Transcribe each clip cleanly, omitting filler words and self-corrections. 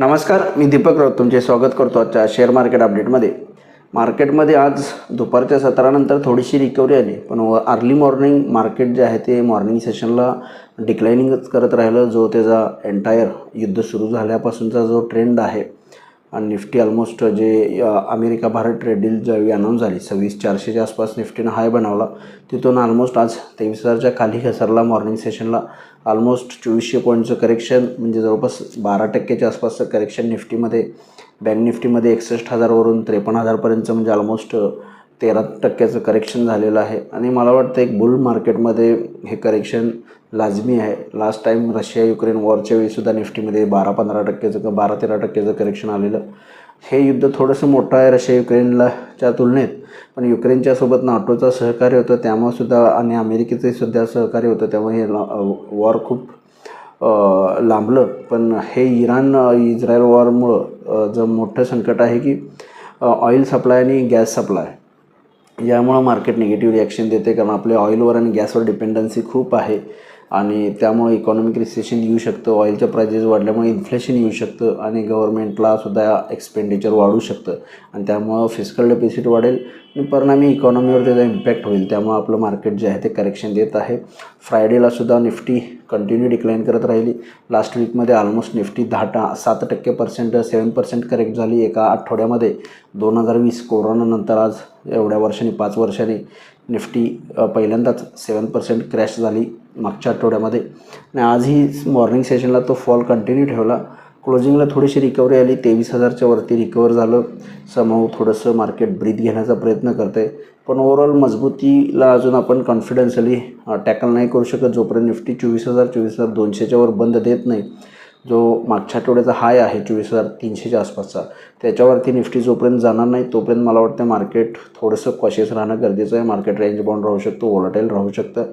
नमस्कार, मी दीपक राऊत तुमचे स्वागत करतो आजच्या शेअर मार्केट अपडेटमध्ये. मार्केटमध्ये आज दुपारच्या सत्रानंतर थोडीशी रिकव्हरी आली, पण अर्ली मॉर्निंग मार्केट जे आहे ते मॉर्निंग सेशनला डिक्लायनिंगच करत राहिलं. जो त्याचा एंटायर युद्ध सुरू झाल्यापासूनचा जो ट्रेंड आहे आणि निफ्टी ऑलमोस्ट जे अमेरिका भारत ट्रेड डील ज्यावेळी अनाऊन्स झाली 26,400च्या आसपास निफ्टीनं हाय बनवला. तिथून ऑलमोस्ट आज 23,000च्या खाली घसरला. मॉर्निंग सेशनला ऑलमोस्ट 2400 पॉईंटचं करेक्शन, म्हणजे जवळपास 12% आसपासचं करेक्शन निफ्टीमध्ये. बँक निफ्टीमध्ये 61,000वरून 53,000पर्यंतचं, म्हणजे ऑलमोस्ट 13% करेक्शन झालेलं आहे. आणि मला वाटतं एक बुल मार्केटमध्ये हे करेक्शन लाजमी आहे. लास्ट टाईम रशिया युक्रेन वॉरच्या वेळीसुद्धा निफ्टीमध्ये 12-15%चं 12-13%चं करेक्शन आलेलं. हे युद्ध थोडंसं मोठं आहे रशिया युक्रेनलाच्या तुलनेत, पण युक्रेनच्यासोबत नाटोचं सहकार्य होतं त्यामुळे सुद्धा आणि अमेरिकेचं सुद्धा सहकार्य होतं, त्यामुळे हे वॉर खूप लांबलं. पण हे इराण इस्रायल वॉरमुळं जर मोठं संकट आहे की ऑइल सप्लाय आणि गॅस सप्लाय यामुळं मार्केट निगेटिव्ह रिॲक्शन देते, कारण आपल्या ऑइलवर आणि गॅसवर डिपेंडन्सी खूप आहे आणि त्यामुळे इकॉनॉमिक रिसेशन येऊ शकतं. ऑइलच्या प्राइजेस वाढल्यामुळे इन्फ्लेशन येऊ शकतं आणि गव्हर्नमेंटला सुद्धा एक्सपेंडिचर वाढू शकतं आणि त्यामुळं फिस्कल डेफिसिट वाढेल आणि परिणामी इकॉनॉमीवर त्याचा इम्पॅक्ट होईल. त्यामुळे आपलं मार्केट जे आहे ते करेक्शन देत आहे. फ्रायडेलासुद्धा निफ्टी कंटिन्यू डिक्लाईन करत राहिली. लास्ट वीकमध्ये ऑलमोस्ट निफ्टी 7% करेक्ट झाली एका आठवड्यामध्ये. 2020 कोरोनानंतर आज एवढ्या वर्षांनी 5 वर्षांनी निफ्टी पहिल्यांदाच 7% क्रॅश झाली मागच्या आठवड्यामध्ये. आणि आजही मॉर्निंग सेशनला तो फॉल कंटिन्यू ठेवला. क्लोजिंगला थोडीशी रिकव्हरी आली, 23,000च्या वरती रिकवर झालं. समहाऊ थोडंसं मार्केट ब्रीथ घेण्याचा प्रयत्न करतं आहे, पण ओव्हरऑल मजबूतीला अजून आपण कॉन्फिडन्सली टॅकल नाही करू शकत जोपर्यंत निफ्टी 24,000-24,200च्या वर बंद देत नाही. जो मागच्या आठवड्याचा हाय आहे 24,300च्या आसपासचा, त्याच्यावरती निफ्टी जोपर्यंत जाणार नाही तोपर्यंत मला वाटतं मार्केट थोडंसं कॉशियस राहणं गरजेचं आहे. मार्केट रेंज बाउंड राहू शकतो, व्होलाटाईल राहू शकतं,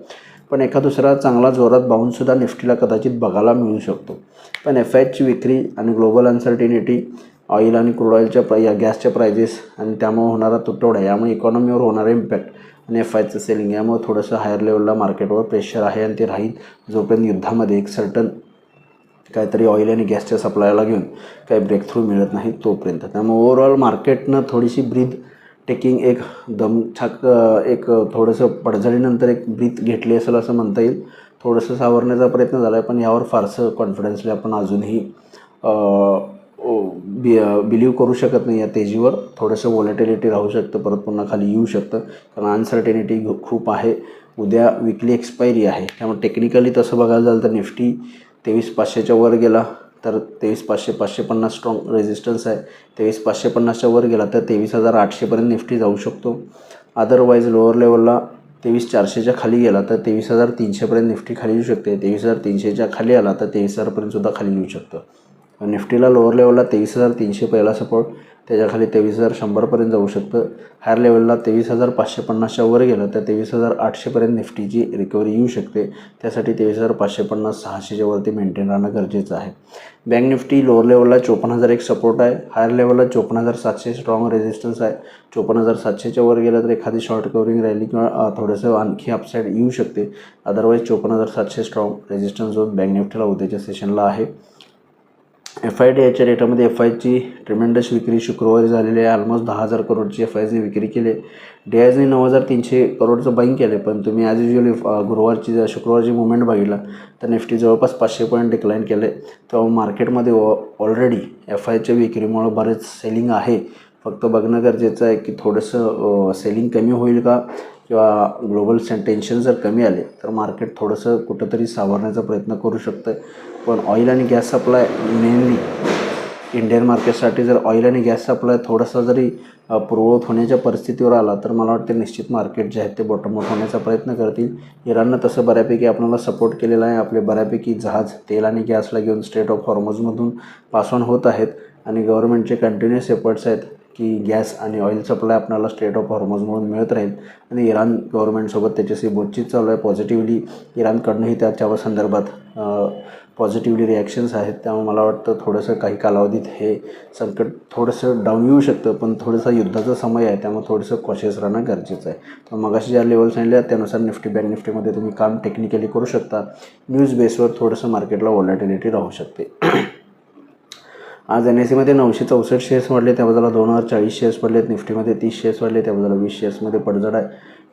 पण एका दुसरा चांगला जोरात बाउन्ससुद्धा निफ्टीला कदाचित बघायला मिळू शकतो. पण FIची विक्री आणि ग्लोबल अनसर्टिनिटी, ऑइल आणि क्रूड ऑइलच्या गॅसच्या प्राइजेस आणि त्यामुळे होणारा तुटवडा, यामुळे इकॉनॉमीवर होणारा इम्पॅक्ट आणि FIचं सेलिंग, यामुळे थोडंसं हायर लेवलला मार्केटवर प्रेशर आहे आणि ते राहील जोपर्यंत युद्धामध्ये एक सर्टन काहीतरी ऑइल आणि गॅसच्या सप्लायला घेऊन काही ब्रेकथ्रू मिळत नाही तोपर्यंत. त्यामुळे ओव्हरऑल मार्केटनं थोडीशी ब्रीथ टेकिंग एक एक थोडंसं पडझडीनंतर एक ब्रीथ घेतली असेल असं म्हणता येईल. थोडंसं सावरण्याचा प्रयत्न झाला आहे, पण यावर फारसं कॉन्फिडन्सली आपण अजूनही बिलीव्ह करू शकत नाही. या तेजीवर थोडंसं व्हॉलेटिलिटी राहू शकतं, परत पुन्हा खाली येऊ शकतं, कारण अनसर्टेनिटी खूप आहे. उद्या विकली एक्सपायरी आहे, त्यामुळे टेक्निकली तसं बघायला झालं तर निफ्टी 23,500च्या वर गेला तर 23,500 स्ट्रॉंग रेजिस्टन्स आहे. 23,550च्या वर गेला तर 23,800पर्यंत निफ्टी जाऊ शकतो. अदरवाईज लोअर लेवलला 23,400च्या खाली गेला तर 23,300पर्यंत निफ्टी खाली येऊ शकते. 23,300च्या खाली आला तर 23,000पर्यंतसुद्धा खाली येऊ शकतं. निफ्टीला लोअर लेवलला 23,300 पहिला सपोर्ट, त्याच्याखाली 23,100पर्यंत जाऊ शकतं. हायर लेवलला 23,550च्या वर गेलं तर 23,800पर्यंत निफ्टीची रिकव्हरी येऊ शकते. त्यासाठी 23,550-600च्या वरती मेंटेन राहणं गरजेचं आहे. बँक निफ्टी लोअर लेवलला 54,000 एक सपोर्ट आहे. हायर लेवलला 54,700 स्ट्रॉंग रेजिस्टन्स आहे. 54,700च्या वर गेलं तर एखादी शॉर्ट कव्हरिंग रॅली किंवा थोडंसं आणखी अपसाईड येऊ शकते. Otherwise 54,700 strong resistance zone bank निफ्टीला उद्याच्या सेशनला आहे. FIDच्या डेटामध्ये FIची ट्रिमेंडस विक्री शुक्रवारी झालेली आहे. ऑलमोस्ट 10,000 करोडची FIची विक्री केली. DISने 9,300 करोडचं बाईंग केलं आहे. पण तुम्ही ॲज युजली शुक्रवारची मुवमेंट बघितला तर निफ्टी जवळपास 500 पॉईंट डिक्लाईन केले. तेव्हा मार्केटमध्ये ऑलरेडी FIच्या विक्रीमुळं बरेच सेलिंग आहे. फक्त बघणं गरजेचं आहे की थोडंसं सेलिंग कमी होईल का, किंवा ग्लोबल टेन्शन जर कमी आले तर मार्केट थोडंसं कुठंतरी सावरण्याचा प्रयत्न करू शकतं. पण ऑइल आणि गॅस सप्लाय मेनली इंडियन मार्केटसाठी जर ऑइल आणि गॅस सप्लाय थोडासा जरी पूर्ववत होण्याच्या परिस्थितीवर आला तर मला वाटते निश्चित मार्केट जे आहे ते बॉटम आउट होण्याचा प्रयत्न करतील. इराणनं तसं बऱ्यापैकी आपल्याला सपोर्ट केलेला आहे. आपले बऱ्यापैकी जहाज तेल आणि गॅसला घेऊन स्ट्रेट ऑफ हॉर्मझमधून पास ऑन होत आहेत आणि गव्हर्नमेंटचे कंटिन्युअस एफर्ट्स आहेत की गॅस आणि ऑइल सप्लाय आपल्याला स्ट्रेट ऑफ हॉर्मझमधून मिळत राहील. आणि इराण गव्हर्नमेंटसोबत त्याच्याशी बोलणं चालू आहे. पॉझिटिव्हली इराणकडनंही त्याच्या संदर्भात पॉझिटिव्हली रिॲक्शन्स आहेत. त्यामुळे मला वाटतं थोडंसं काही कालावधीत हे संकट थोडंसं डाऊन येऊ शकतं, पण थोडंसं युद्धाचा समय आहे त्यामुळे थोडंसं कॉशियस राहणं गरजेचं आहे. तर मगाशी ज्या लेवल सांगितल्या त्यानुसार निफ्टी बँक निफ्टीमध्ये तुम्ही काम टेक्निकली करू शकता. न्यूज बेसवर थोडंसं मार्केटला व्हॉलॅटिलिटी राहू शकते. आज NSEमध्ये 964 शेअर्स वाढले, त्या बाजूला 2040 शेअर्स पडलेत. निफ्टीमध्ये 30 शेअर्स वाढले, त्या बाजूला 20 शेअर्समध्ये पडझड आहे.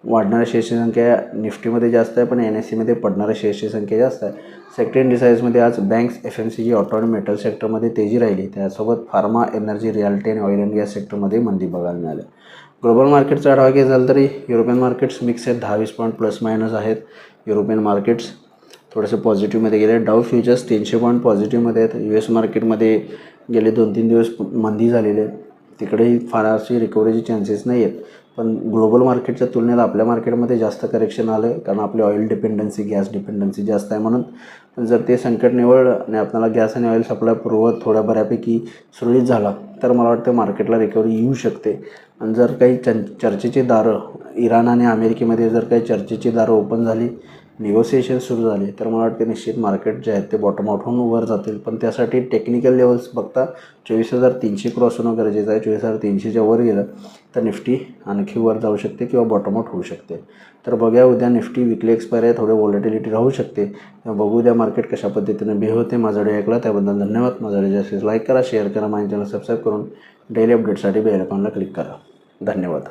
वाढणाऱ्या शेअर्सची संख्या निफ्टीमध्ये जास्त आहे, पण NSEमध्ये पडणाऱ्या शेअर्सची संख्या जास्त आहे. सेक्टर इंडिसाइजमध्ये आज बँक्स, FMCG, ऑटो आणि मेटल सेक्टरमध्ये तेजी राहिली. त्यासोबत फार्मा, एनर्जी, रिअल्टी आणि ऑइल अँड गॅस सेक्टरमध्ये मंदी बघायला मिळाली. ग्लोबल मार्केटचा आढावा घ्यायचा झाला तरी युरोपियन मार्केट्स मिक्स आहेत, 10-20 पॉईंट प्लस मायनस आहेत. युरोपियन मार्केट्स थोडेसे पॉझिटिव्हमध्ये गेले. डाऊ फ्युचर्स 300 पॉईंट पॉझिटिव्हमध्ये आहेत. US मार्केटमध्ये गेले 2-3 दिवस मंदी झालेले आहेत, तिकडेही फार अशी रिकव्हरीचे चान्सेस नाही आहेत. पण ग्लोबल मार्केटच्या तुलनेत आपल्या मार्केटमध्ये जास्त करेक्शन आलं आहे, कारण आपली ऑइल डिपेंडन्सी, गॅस डिपेंडन्सी जास्त आहे म्हणून. पण जर ते संकट निवळलं आणि आपल्याला गॅस आणि ऑइल सप्लाय पुरवत थोड्या बऱ्यापैकी सुरळीत झाला तर मला वाटतं मार्केटला रिकव्हरी येऊ शकते. आणि जर काही चर्चेची दारं इराण आणि अमेरिकेमध्ये जर काही चर्चेची दारं ओपन झाली, निगोसिएशन सुरू झाले, तर मला वाटते निश्चित मार्केट जे आहेत ते बॉटम आउट होऊन वर जातील. पण त्यासाठी टेक्निकल लेवल्स बघता 24,300 क्रॉस होणं गरजेचं आहे. 24,300च्या वर गेलं तर निफ्टी आणखी वर जाऊ शकते किंवा बॉटम आउट होऊ शकते. तर बघूया उद्या निफ्टी विकली एक्सपायरी आहे, थोडे व्हॉलेटिलिटी राहू शकते. बघू उद्या मार्केट कशा पद्धतीने बिहेव होते. माझा व्हिडिओ ऐकला त्याबद्दल धन्यवाद. माझा व्हिडिओ जास्तीत लाईक करा, शेअर करा, माझ्या चॅनल सबस्क्राईब करून डेली अपडेटसाठी बेल आयकॉनला क्लिक करा. धन्यवाद.